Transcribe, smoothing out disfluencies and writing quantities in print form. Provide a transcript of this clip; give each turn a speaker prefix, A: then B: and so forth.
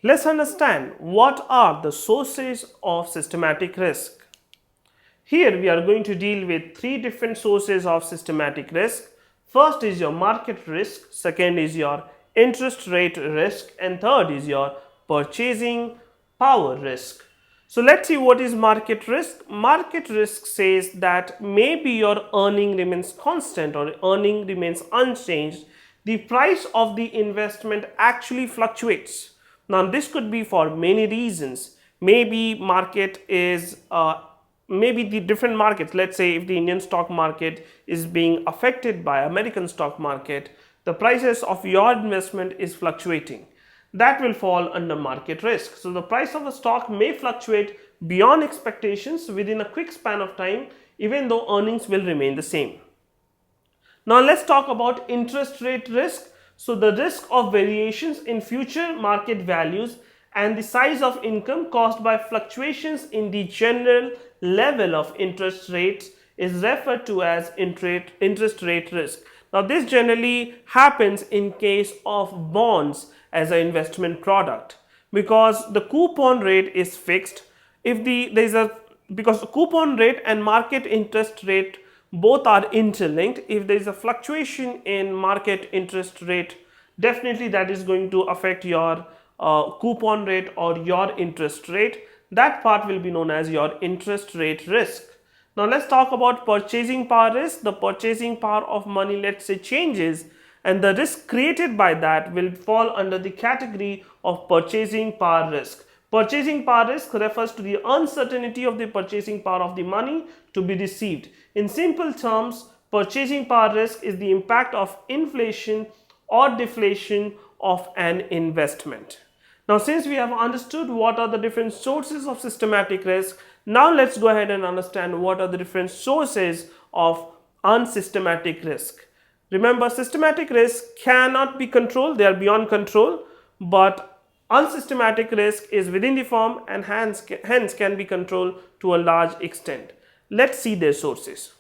A: Let's understand what are the sources of systematic risk. Here we are going to deal with three different sources of systematic risk. First is your market risk, second is your interest rate risk, and third is your purchasing power risk. So let's see what is market risk. Market risk says that maybe your earning remains constant or earning remains unchanged. The price of the investment actually fluctuates. Now this could be for many reasons. Maybe market is maybe the different markets, let's say if the Indian stock market is being affected by American stock market, the prices of your investment is fluctuating. That will fall under market risk. So the price of a stock may fluctuate beyond expectations within a quick span of time, even though earnings will remain the same. Now let's talk about interest rate risk. So the risk of variations in future market values and the size of income caused by fluctuations in the general level of interest rates is referred to as interest rate risk. Now this generally happens in case of bonds as an investment product, because the coupon rate is fixed. If because the coupon rate and market interest rate both are interlinked, if there is a fluctuation in market interest rate, definitely that is going to affect your coupon rate or your interest rate. That part will be known as your interest rate risk. Now let's talk about purchasing power risk. The purchasing power of money, let's say, changes, and the risk created by that will fall under the category of purchasing power risk. Purchasing power risk refers to the uncertainty of the purchasing power of the money to be received. In simple terms, purchasing power risk is the impact of inflation or deflation of an investment. Now, since we have understood what are the different sources of systematic risk, now let's go ahead and understand what are the different sources of unsystematic risk. Remember, systematic risk cannot be controlled, they are beyond control, but unsystematic risk is within the firm and hence can be controlled to a large extent. Let's see their sources.